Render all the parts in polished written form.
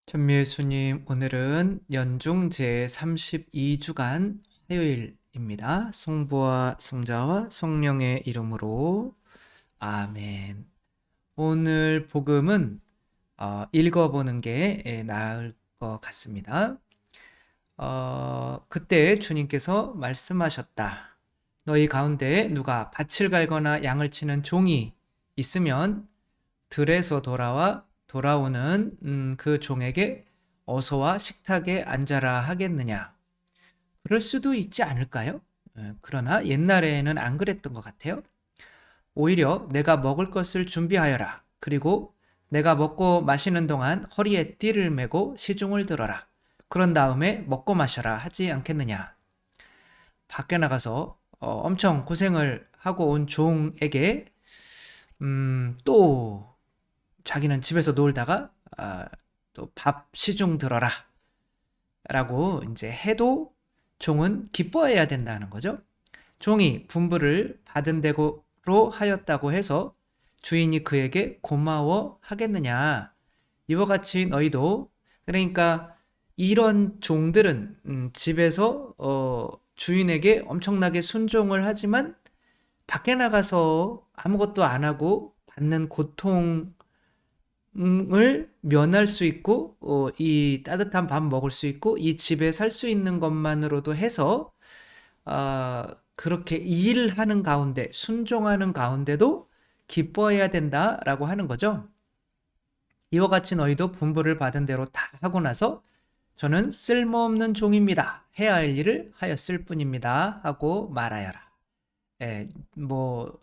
천미애수님, 오늘은 연중 제32주간 화요일입니다. 성부와 성자와 성령의 이름으로 아멘. 오늘 복음은 읽어보는 게 나을 것 같습니다. 그때 주님께서 말씀하셨다. 너희 가운데 누가 밭을 갈거나 양을 치는 종이 있으면 들에서 돌아오는 그 종에게 어서와 식탁에 앉아라 하겠느냐? 그럴 수도 있지 않을까요? 그러나 옛날에는 안 그랬던 것 같아요. 오히려 내가 먹을 것을 준비하여라. 그리고 내가 먹고 마시는 동안 허리에 띠를 메고 시중을 들어라. 그런 다음에 먹고 마셔라 하지 않겠느냐? 밖에 나가서 엄청 고생을 하고 온 종에게 또 자기는 집에서 놀다가 또 밥 시중 들어라 라고 이제 해도 종은 기뻐해야 된다는 거죠. 종이 분부를 받은 대로 하였다고 해서 주인이 그에게 고마워 하겠느냐. 이와 같이 너희도, 그러니까 이런 종들은 집에서 주인에게 엄청나게 순종을 하지만 밖에 나가서 아무것도 안 하고 받는 고통 을 면할 수 있고 이 따뜻한 밥 먹을 수 있고 이 집에 살 수 있는 것만으로도 해서 그렇게 일하는 가운데 순종하는 가운데도 기뻐해야 된다라고 하는 거죠. 이와 같이 너희도 분부를 받은 대로 다 하고 나서 저는 쓸모없는 종입니다. 해야 할 일을 하였을 뿐입니다. 하고 말하여라. 뭐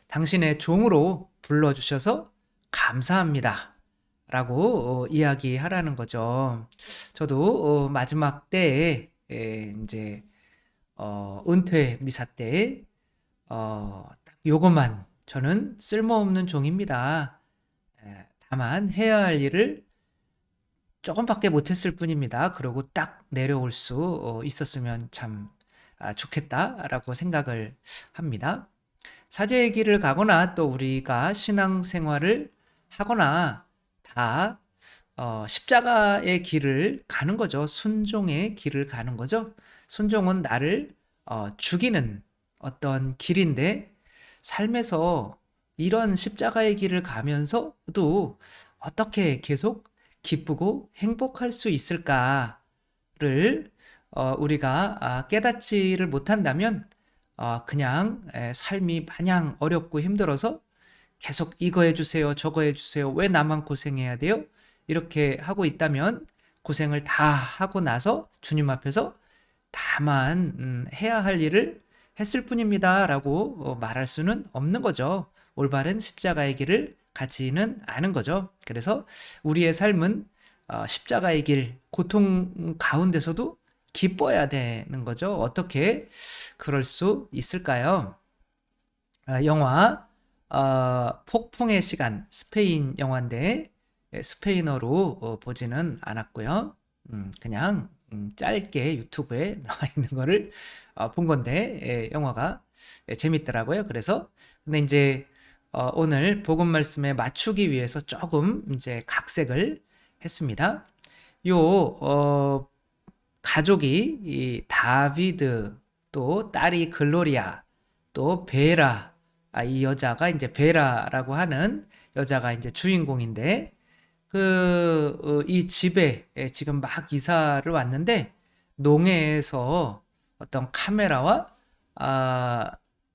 당신의 종으로 불러주셔서 감사합니다. 라고 이야기하라는 거죠. 저도 마지막 때에 이제 은퇴 미사 때 딱 요것만 저는 쓸모없는 종입니다. 다만 해야 할 일을 조금밖에 못했을 뿐입니다. 그러고 딱 내려올 수 있었으면 참 좋겠다라고 생각을 합니다. 사제의 길을 가거나 또 우리가 신앙생활을 하거나 다 십자가의 길을 가는 거죠. 순종의 길을 가는 거죠. 순종은 나를 죽이는 어떤 길인데 삶에서 이런 십자가의 길을 가면서도 어떻게 계속 기쁘고 행복할 수 있을까를 우리가 깨닫지를 못한다면 그냥 삶이 마냥 어렵고 힘들어서 계속 이거 해주세요, 저거 해주세요, 왜 나만 고생해야 돼요? 이렇게 하고 있다면 고생을 다 하고 나서 주님 앞에서 다만 해야 할 일을 했을 뿐입니다 라고 말할 수는 없는 거죠. 올바른 십자가의 길을 가지는 않은 거죠. 그래서 우리의 삶은 십자가의 길, 고통 가운데서도 기뻐야 되는 거죠. 어떻게 그럴 수 있을까요? 영화 폭풍의 시간, 스페인 영화인데 스페인어로 보지는 않았고요. 그냥 짧게 유튜브에 나와 있는 거를 본 건데 영화가 재밌더라고요. 그래서 근데 이제 오늘 복음 말씀에 맞추기 위해서 조금 이제 각색을 했습니다. 요 가족이 이 다비드, 또 딸이 글로리아, 또 베라, 이 여자가 이제 베라라고 하는 여자가 이제 주인공인데 이 집에 지금 막 이사를 왔는데 농해에서 어떤 카메라와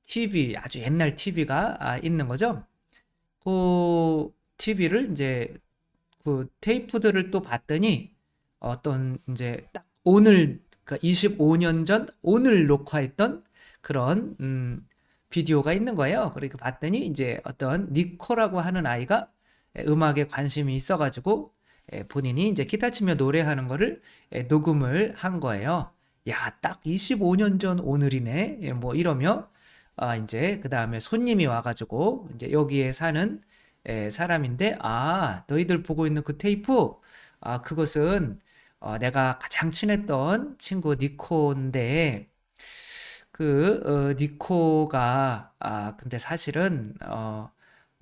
TV, 아주 옛날 TV가 있는 거죠. 그 TV를 이제 그 테이프들을 또 봤더니 어떤 이제 딱 오늘, 그러니까 25년 전 오늘 녹화했던 그런 비디오가 있는 거예요. 그러니까 봤더니 이제 어떤 니코라고 하는 아이가 음악에 관심이 있어가지고 본인이 이제 기타 치며 노래하는 거를 녹음을 한 거예요. 야, 딱 25년 전 오늘이네. 뭐 이러며 이제 그 다음에 손님이 와가지고 이제 여기에 사는 사람인데, 너희들 보고 있는 그 테이프, 그것은 내가 가장 친했던 친구 니코인데 니코가 근데 사실은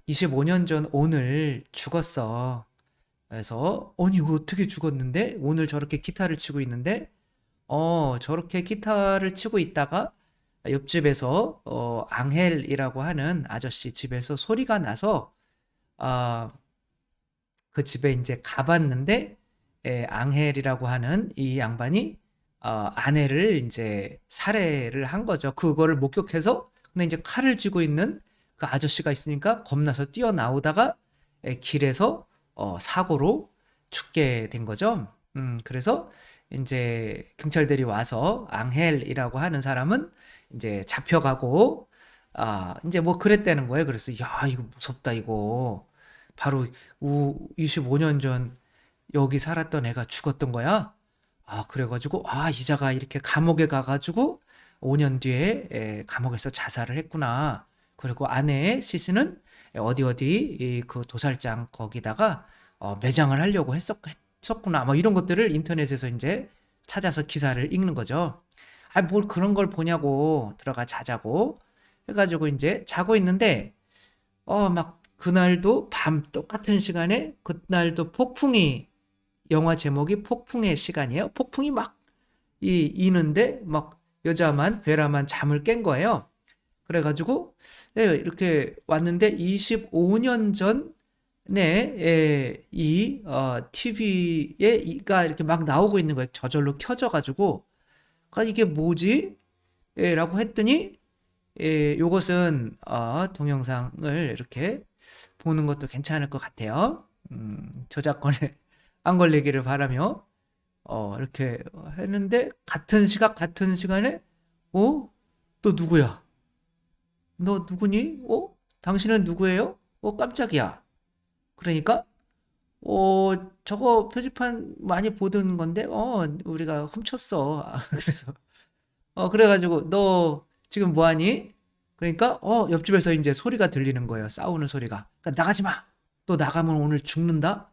25년 전 오늘 죽었어. 그래서 아니 이거 어떻게 죽었는데 오늘 저렇게 기타를 치고 있는데 저렇게 기타를 치고 있다가 옆집에서 앙헬이라고 하는 아저씨 집에서 소리가 나서 아, 그 집에 이제 가봤는데 앙헬이라고 하는 이 양반이 아내를 이제 살해를 한 거죠. 그거를 목격해서 근데 이제 칼을 쥐고 있는 그 아저씨가 있으니까 겁나서 뛰어나오다가 길에서 사고로 죽게 된 거죠. 그래서 이제 경찰들이 와서 앙헬이라고 하는 사람은 이제 잡혀가고 이제 뭐 그랬다는 거예요. 그래서 야 이거 무섭다 이거 바로 25년 전 여기 살았던 애가 죽었던 거야. 그래가지고 이자가 이렇게 감옥에 가가지고 5년 뒤에 감옥에서 자살을 했구나. 그리고 아내의 시신은 어디 어디 그 도살장 거기다가 매장을 하려고 했었구나. 뭐 이런 것들을 인터넷에서 이제 찾아서 기사를 읽는 거죠. 뭘 그런 걸 보냐고 들어가 자자고 해가지고 이제 자고 있는데 막 그날도 밤 똑같은 시간에 그날도 폭풍이 영화 제목이 폭풍의 시간이에요. 폭풍이 막 이는데 막 여자만 베라만 잠을 깬 거예요. 그래가지고 이렇게 왔는데 25년 전에 이 TV에 이가 이렇게 막 나오고 있는 거예요. 저절로 켜져가지고 이게 뭐지? 라고 했더니 요것은 동영상을 이렇게 보는 것도 괜찮을 것 같아요. 저작권에 안 걸리기를 바라며 이렇게 했는데 같은 시각 같은 시간에 너 누구야? 너 누구니? 당신은 누구예요? 깜짝이야. 그러니까 저거 표지판 많이 보던 건데 우리가 훔쳤어. 그래서 그래가지고 너 지금 뭐하니? 그러니까 옆집에서 이제 소리가 들리는 거예요. 싸우는 소리가. 그러니까 나가지 마. 너 나가면 오늘 죽는다.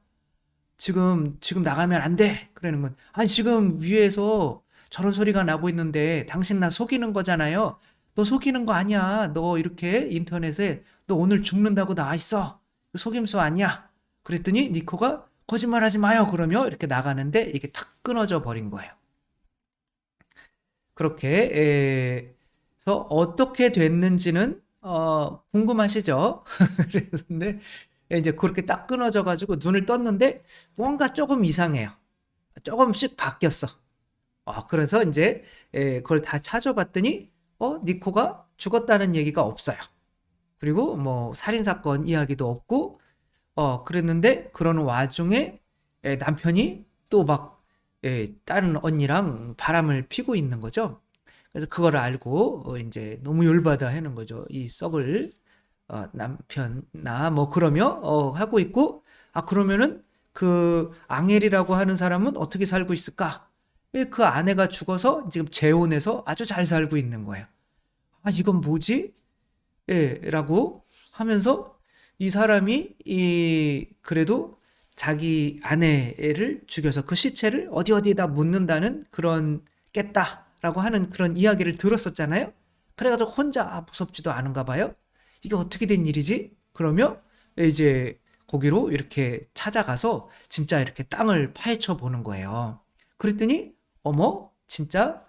지금 나가면 안 돼. 그러는 건 아니 지금 위에서 저런 소리가 나고 있는데 당신 나 속이는 거잖아요. 너 속이는 거 아니야. 너 이렇게 인터넷에 너 오늘 죽는다고 나와 있어. 속임수 아니야. 그랬더니 니코가 거짓말하지 마요. 그러며 이렇게 나가는데 이게 탁 끊어져 버린 거예요. 그렇게 해서 어떻게 됐는지는 궁금하시죠? 그런데 이제 그렇게 딱 끊어져 가지고 눈을 떴는데 뭔가 조금 이상해요. 조금씩 바뀌었어. 그래서 이제 그걸 다 찾아봤더니 니코가 죽었다는 얘기가 없어요. 그리고 뭐 살인 사건 이야기도 없고 그랬는데 그러는 와중에 남편이 또 막 다른 언니랑 바람을 피고 있는 거죠. 그래서 그걸 알고 이제 너무 열받아 하는 거죠. 이 썩을 남편나 뭐 그러며 하고 있고 그러면은 그 앙헬이라고 하는 사람은 어떻게 살고 있을까? 그 아내가 죽어서 지금 재혼해서 아주 잘 살고 있는 거예요. 이건 뭐지? 라고 하면서 이 사람이 그래도 자기 아내를 죽여서 그 시체를 어디에다 묻는다는 그런 깼다라고 하는 그런 이야기를 들었었잖아요. 그래가지고 혼자 무섭지도 않은가 봐요. 이게 어떻게 된 일이지? 그러면 이제 거기로 이렇게 찾아가서 진짜 이렇게 땅을 파헤쳐 보는 거예요. 그랬더니 어머 진짜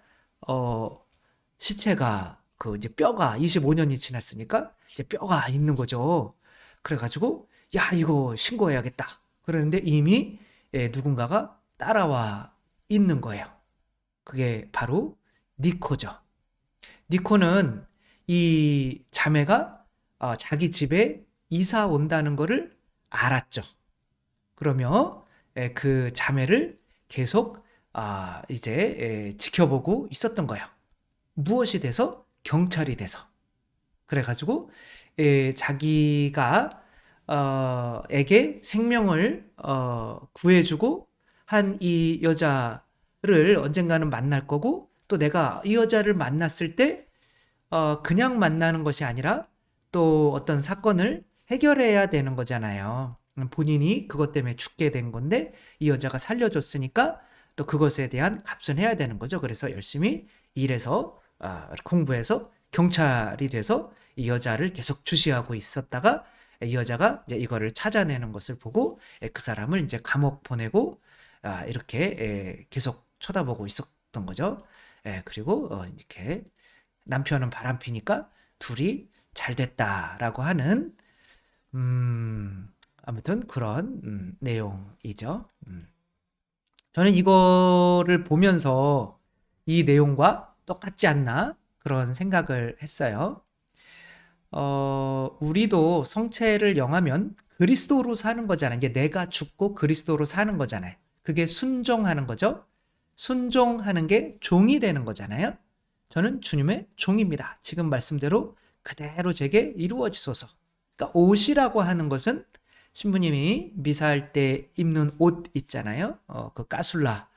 시체가 그 이제 뼈가 25년이 지났으니까 이제 뼈가 있는 거죠. 그래가지고 야 이거 신고해야겠다. 그러는데 이미 누군가가 따라와 있는 거예요. 그게 바로 니코죠. 니코는 이 자매가 자기 집에 이사 온다는 거를 알았죠. 그러며 그 자매를 계속 이제 지켜보고 있었던 거예요. 무엇이 돼서? 경찰이 돼서. 그래가지고 자기가 에게 생명을 구해주고 한 이 여자를 언젠가는 만날 거고 또 내가 이 여자를 만났을 때 그냥 만나는 것이 아니라 또 어떤 사건을 해결해야 되는 거잖아요. 본인이 그것 때문에 죽게 된 건데 이 여자가 살려줬으니까 또 그것에 대한 값은 해야 되는 거죠. 그래서 열심히 일해서 공부해서 경찰이 돼서 이 여자를 계속 주시하고 있었다가 이 여자가 이제 이거를 찾아내는 것을 보고 그 사람을 이제 감옥 보내고 이렇게 계속 쳐다보고 있었던 거죠. 그리고 이렇게 남편은 바람피니까 둘이 잘 됐다라고 하는 아무튼 그런 내용이죠. 저는 이거를 보면서 이 내용과 똑같지 않나 그런 생각을 했어요. 우리도 성체를 영하면 그리스도로 사는 거잖아요. 이게 내가 죽고 그리스도로 사는 거잖아요. 그게 순종하는 거죠. 순종하는 게 종이 되는 거잖아요. 저는 주님의 종입니다. 지금 말씀대로 그대로 제게 이루어지소서. 그러니까 옷이라고 하는 것은 신부님이 미사할 때 입는 옷 있잖아요. 그 까술라,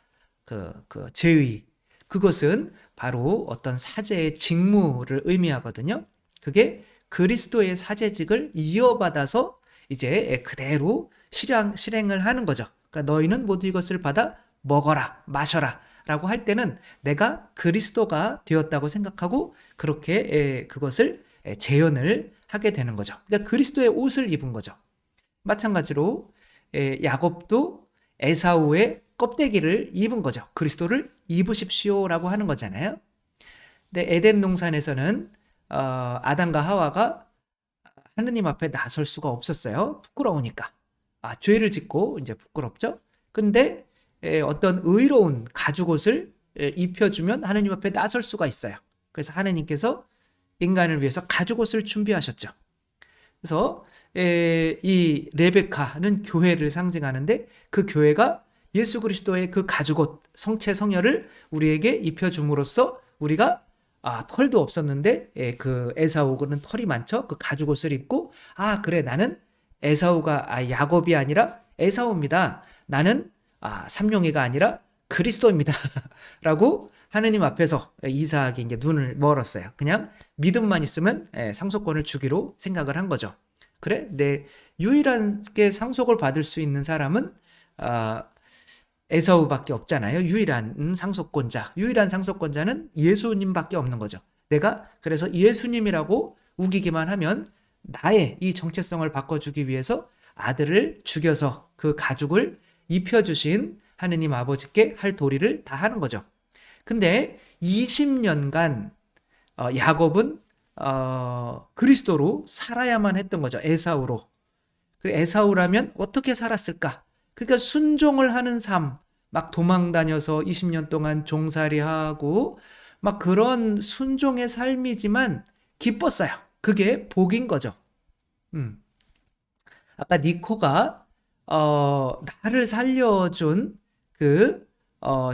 그 제의. 그것은 바로 어떤 사제의 직무를 의미하거든요. 그게 그리스도의 사제직을 이어받아서 이제 그대로 실행을 하는 거죠. 그러니까 너희는 모두 이것을 받아 먹어라, 마셔라 라고 할 때는 내가 그리스도가 되었다고 생각하고 그렇게 그것을 재현을 하게 되는 거죠. 그러니까 그리스도의 옷을 입은 거죠. 마찬가지로 야곱도 에사우의 껍데기를 입은 거죠. 그리스도를 입으십시오라고 하는 거잖아요. 근데 에덴 동산에서는 아담과 하와가 하느님 앞에 나설 수가 없었어요. 부끄러우니까. 죄를 짓고 이제 부끄럽죠. 근데 어떤 의로운 가죽옷을 입혀주면 하느님 앞에 나설 수가 있어요. 그래서 하느님께서 인간을 위해서 가죽옷을 준비하셨죠. 그래서 이 레베카는 교회를 상징하는데 그 교회가 예수 그리스도의 그 가죽옷 성체 성혈을 우리에게 입혀줌으로써 우리가 털도 없었는데 그 에사우는 털이 많죠. 그 가죽옷을 입고 그래 나는 에사우가 야곱이 아니라 에사우입니다. 나는 삼룡이가 아니라 그리스도입니다. 라고 하느님 앞에서 이삭이 이제 눈을 멀었어요. 그냥 믿음만 있으면 상속권을 주기로 생각을 한 거죠. 그래? 내 유일하게 상속을 받을 수 있는 사람은 에사우밖에 없잖아요. 유일한 상속권자는 예수님밖에 없는 거죠. 내가 그래서 예수님이라고 우기기만 하면 나의 이 정체성을 바꿔주기 위해서 아들을 죽여서 그 가죽을 입혀주신 하느님 아버지께 할 도리를 다 하는 거죠. 근데 20년간 야곱은 그리스도로 살아야만 했던 거죠. 에사우로. 그 에사우라면 어떻게 살았을까? 그러니까 순종을 하는 삶, 막 도망 다녀서 20년 동안 종살이하고 막 그런 순종의 삶이지만 기뻤어요. 그게 복인 거죠. 아까 니코가 나를 살려준 그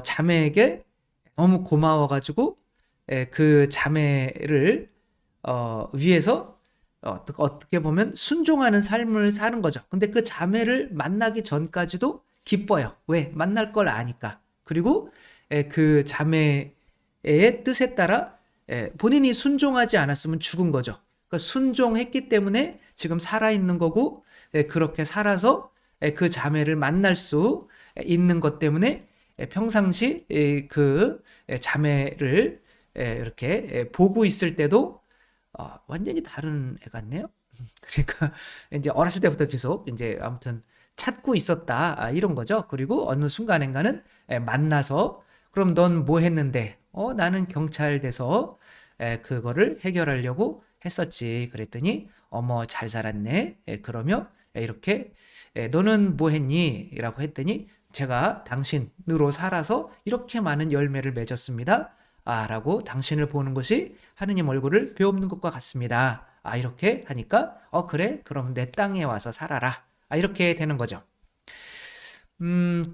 자매에게 너무 고마워가지고 그 자매를 위해서 어떻게 보면 순종하는 삶을 사는 거죠. 근데 그 자매를 만나기 전까지도 기뻐요. 왜? 만날 걸 아니까. 그리고 그 자매의 뜻에 따라 본인이 순종하지 않았으면 죽은 거죠. 그러니까 순종했기 때문에 지금 살아있는 거고 그렇게 살아서 그 자매를 만날 수 있는 것 때문에 평상시 그 자매를 이렇게 보고 있을 때도 완전히 다른 애 같네요. 그러니까 이제 어렸을 때부터 계속 이제 아무튼 찾고 있었다 이런 거죠. 그리고 어느 순간인가는 만나서 그럼 넌 뭐 했는데? 나는 경찰 돼서 그거를 해결하려고 했었지. 그랬더니 어머 잘 살았네. 그러며 이렇게 너는 뭐 했니? 라고 했더니 제가 당신으로 살아서 이렇게 많은 열매를 맺었습니다. 라고 당신을 보는 것이 하느님 얼굴을 베옵는 것과 같습니다. 이렇게 하니까 그래? 그럼 내 땅에 와서 살아라. 이렇게 되는 거죠.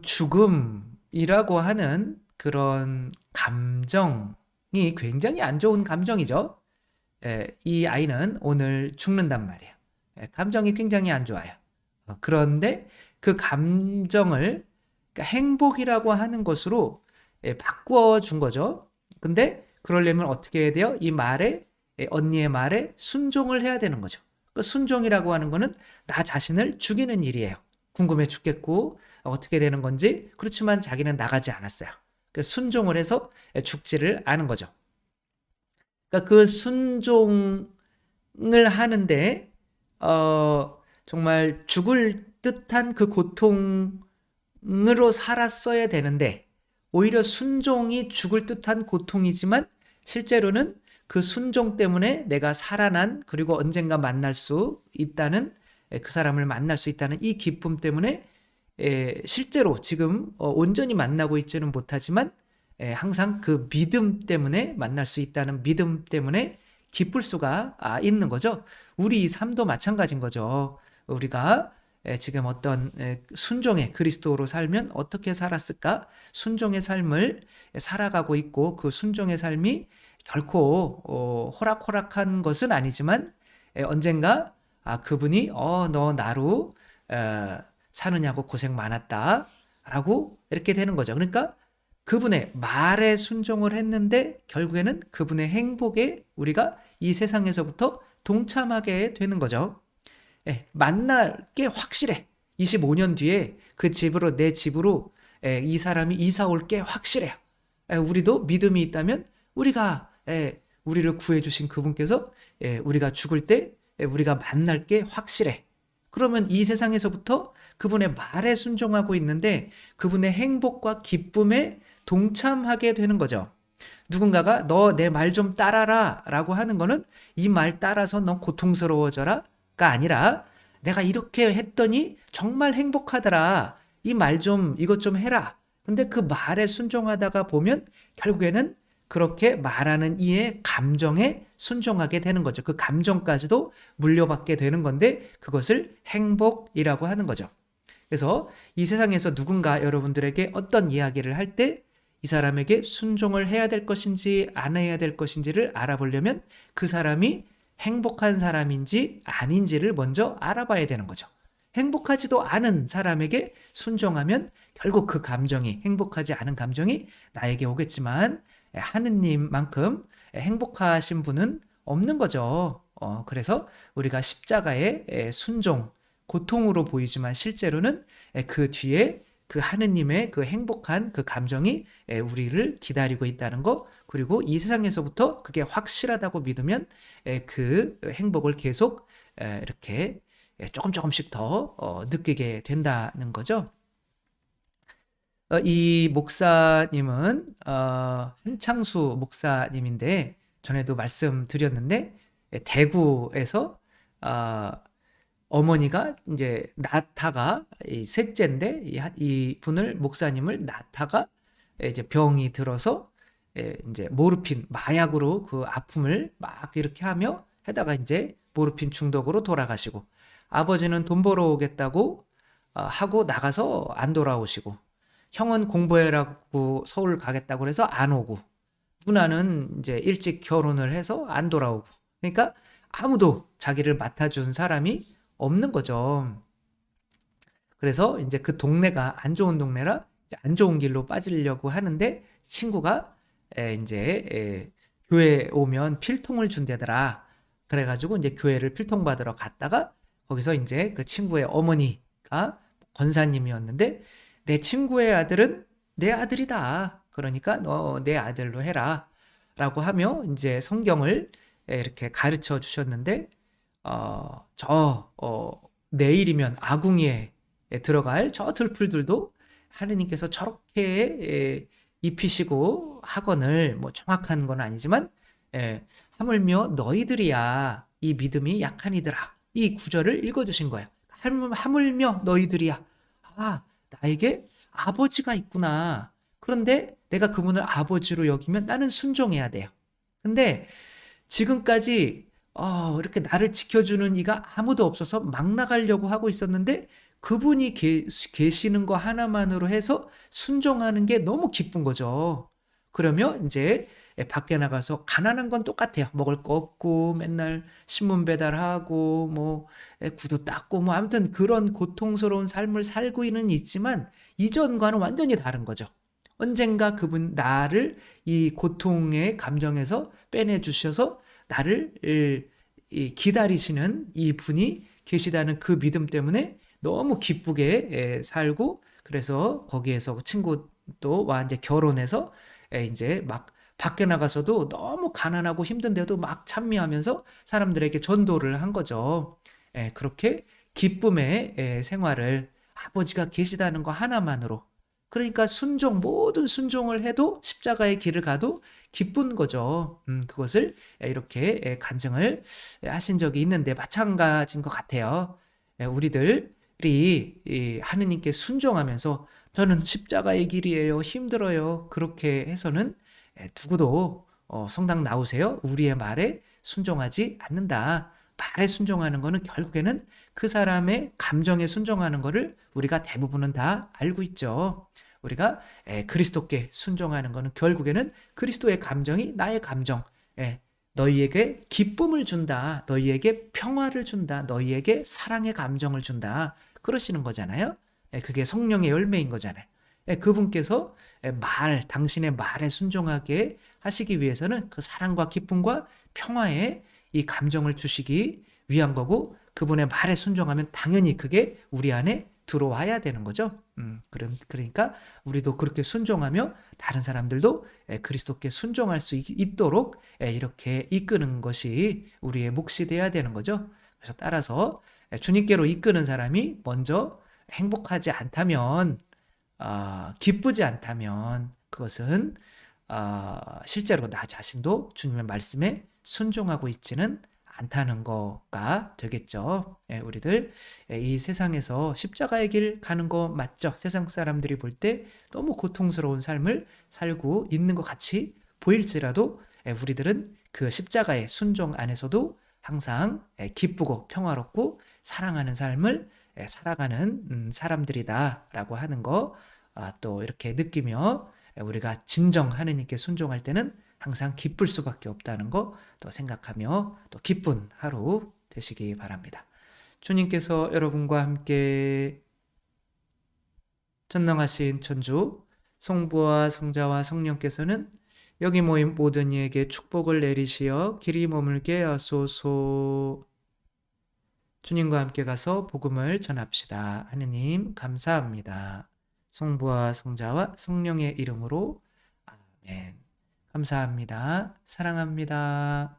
죽음이라고 하는 그런 감정이 굉장히 안 좋은 감정이죠. 이 아이는 오늘 죽는단 말이에요. 감정이 굉장히 안 좋아요. 그런데 그 감정을 그러니까 행복이라고 하는 것으로 바꿔준 거죠. 근데 그러려면 어떻게 해야 돼요? 이 말에 언니의 말에 순종을 해야 되는 거죠. 그 순종이라고 하는 거는 나 자신을 죽이는 일이에요. 궁금해 죽겠고 어떻게 되는 건지 그렇지만 자기는 나가지 않았어요. 그 순종을 해서 죽지를 않은 거죠. 그러니까 그 순종을 하는데 정말 죽을 듯한 그 고통으로 살았어야 되는데 오히려 순종이 죽을 듯한 고통이지만 실제로는 그 순종 때문에 내가 살아난 그리고 언젠가 만날 수 있다는 그 사람을 만날 수 있다는 이 기쁨 때문에 실제로 지금 온전히 만나고 있지는 못하지만 항상 그 믿음 때문에 만날 수 있다는 믿음 때문에 기쁠 수가 있는 거죠. 우리 삶도 마찬가지인 거죠. 우리가 지금 어떤 순종의 그리스도로 살면 어떻게 살았을까? 순종의 삶을 살아가고 있고 그 순종의 삶이 결코 호락호락한 것은 아니지만 언젠가 그분이 너 나로 사느냐고 고생 많았다 라고 이렇게 되는 거죠. 그러니까 그분의 말에 순종을 했는데 결국에는 그분의 행복에 우리가 이 세상에서부터 동참하게 되는 거죠. 만날 게 확실해. 25년 뒤에 그 집으로 내 집으로 이 사람이 이사 올 게 확실해요. 우리도 믿음이 있다면 우리가 우리를 구해 주신 그분께서 우리가 죽을 때 우리가 만날 게 확실해. 그러면 이 세상에서부터 그분의 말에 순종하고 있는데 그분의 행복과 기쁨에 동참하게 되는 거죠. 누군가가 너 내 말 좀 따라라 라고 하는 거는 이 말 따라서 너 고통스러워져라 가 아니라 내가 이렇게 했더니 정말 행복하더라. 이 말 좀 이것 좀 해라. 근데 그 말에 순종하다가 보면 결국에는 그렇게 말하는 이의 감정에 순종하게 되는 거죠. 그 감정까지도 물려받게 되는 건데 그것을 행복이라고 하는 거죠. 그래서 이 세상에서 누군가 여러분들에게 어떤 이야기를 할 때 이 사람에게 순종을 해야 될 것인지 안 해야 될 것인지를 알아보려면 그 사람이 행복한 사람인지 아닌지를 먼저 알아봐야 되는 거죠. 행복하지도 않은 사람에게 순종하면 결국 그 감정이 행복하지 않은 감정이 나에게 오겠지만 하느님만큼 행복하신 분은 없는 거죠. 그래서 우리가 십자가의 순종, 고통으로 보이지만 실제로는 그 뒤에 그 하느님의 그 행복한 그 감정이 우리를 기다리고 있다는 거, 그리고 이 세상에서부터 그게 확실하다고 믿으면 그 행복을 계속 이렇게 조금씩 더 느끼게 된다는 거죠. 이 목사님은 한창수 목사님인데 전에도 말씀드렸는데 대구에서 어머니가 이제 낳다가 셋째인데 이 분을 목사님을 낳다가 이제 병이 들어서 이제 모르핀 마약으로 그 아픔을 막 이렇게 하며 해다가 이제 모르핀 중독으로 돌아가시고 아버지는 돈 벌어오겠다고 하고 나가서 안 돌아오시고 형은 공부해라고 서울 가겠다고 해서 안 오고 누나는 이제 일찍 결혼을 해서 안 돌아오고 그러니까 아무도 자기를 맡아준 사람이 없는 거죠. 그래서 이제 그 동네가 안 좋은 동네라 안 좋은 길로 빠지려고 하는데 친구가 이제 교회 오면 필통을 준대더라. 그래가지고 이제 교회를 필통 받으러 갔다가 거기서 이제 그 친구의 어머니가 권사님이었는데 내 친구의 아들은 내 아들이다. 그러니까 너 내 아들로 해라. 라고 하며 이제 성경을 이렇게 가르쳐 주셨는데 내일이면 아궁이에 들어갈 저 들풀들도 하느님께서 저렇게 입히시고 학원을 뭐 정확한 건 아니지만 하물며 너희들이야 이 믿음이 약한 이들아 이 구절을 읽어주신 거예요. 하물며 너희들이야 나에게 아버지가 있구나. 그런데 내가 그분을 아버지로 여기면 나는 순종해야 돼요. 근데 지금까지 이렇게 나를 지켜주는 이가 아무도 없어서 막 나가려고 하고 있었는데 그분이 계시는 거 하나만으로 해서 순종하는 게 너무 기쁜 거죠. 그러면 이제 밖에 나가서 가난한 건 똑같아요. 먹을 거 없고 맨날 신문 배달하고 뭐 구두 닦고 뭐 아무튼 그런 고통스러운 삶을 살고는 있지만 이전과는 완전히 다른 거죠. 언젠가 그분 나를 이 고통의 감정에서 빼내 주셔서 나를 기다리시는 이 분이 계시다는 그 믿음 때문에 너무 기쁘게 살고 그래서 거기에서 친구도와 이제 결혼해서 이제 막 밖에 나가서도 너무 가난하고 힘든데도 막 찬미하면서 사람들에게 전도를 한 거죠. 그렇게 기쁨의 생활을 아버지가 계시다는 거 하나만으로, 그러니까 순종, 모든 순종을 해도 십자가의 길을 가도 기쁜 거죠. 그것을 이렇게 간증을 하신 적이 있는데 마찬가지인 것 같아요. 우리들이 하느님께 순종하면서 저는 십자가의 길이에요, 힘들어요, 그렇게 해서는 누구도 성당 나오세요, 우리의 말에 순종하지 않는다. 말에 순종하는 거는 결국에는 그 사람의 감정에 순종하는 거를 우리가 대부분은 다 알고 있죠. 우리가 그리스도께 순종하는 거는 결국에는 그리스도의 감정이 나의 감정, 너희에게 기쁨을 준다, 너희에게 평화를 준다, 너희에게 사랑의 감정을 준다, 그러시는 거잖아요. 그게 성령의 열매인 거잖아요. 그분께서 당신의 말에 순종하게 하시기 위해서는 그 사랑과 기쁨과 평화의 이 감정을 주시기 위한 거고, 그분의 말에 순종하면 당연히 그게 우리 안에 들어와야 되는 거죠. 그러니까 우리도 그렇게 순종하며 다른 사람들도 그리스도께 순종할 수 있도록 이렇게 이끄는 것이 우리의 몫이 돼야 되는 거죠. 그래서 따라서 주님께로 이끄는 사람이 먼저 행복하지 않다면, 기쁘지 않다면 그것은 실제로 나 자신도 주님의 말씀에 순종하고 있지는 않다는 거가 되겠죠. 우리들 이 세상에서 십자가의 길 가는 거 맞죠? 세상 사람들이 볼 때 너무 고통스러운 삶을 살고 있는 것 같이 보일지라도 우리들은 그 십자가의 순종 안에서도 항상 기쁘고 평화롭고 사랑하는 삶을 살아가는 사람들이다라고 하는 거 또 이렇게 느끼며 우리가 진정 하느님께 순종할 때는 항상 기쁠 수밖에 없다는 거 또 생각하며 또 기쁜 하루 되시기 바랍니다. 주님께서 여러분과 함께 전능하신 천주 성부와 성자와 성령께서는 여기 모인 모든 이에게 축복을 내리시어 길이 머물게 하소서. 주님과 함께 가서 복음을 전합시다. 하느님 감사합니다. 성부와 성자와 성령의 이름으로 아멘. 감사합니다. 사랑합니다.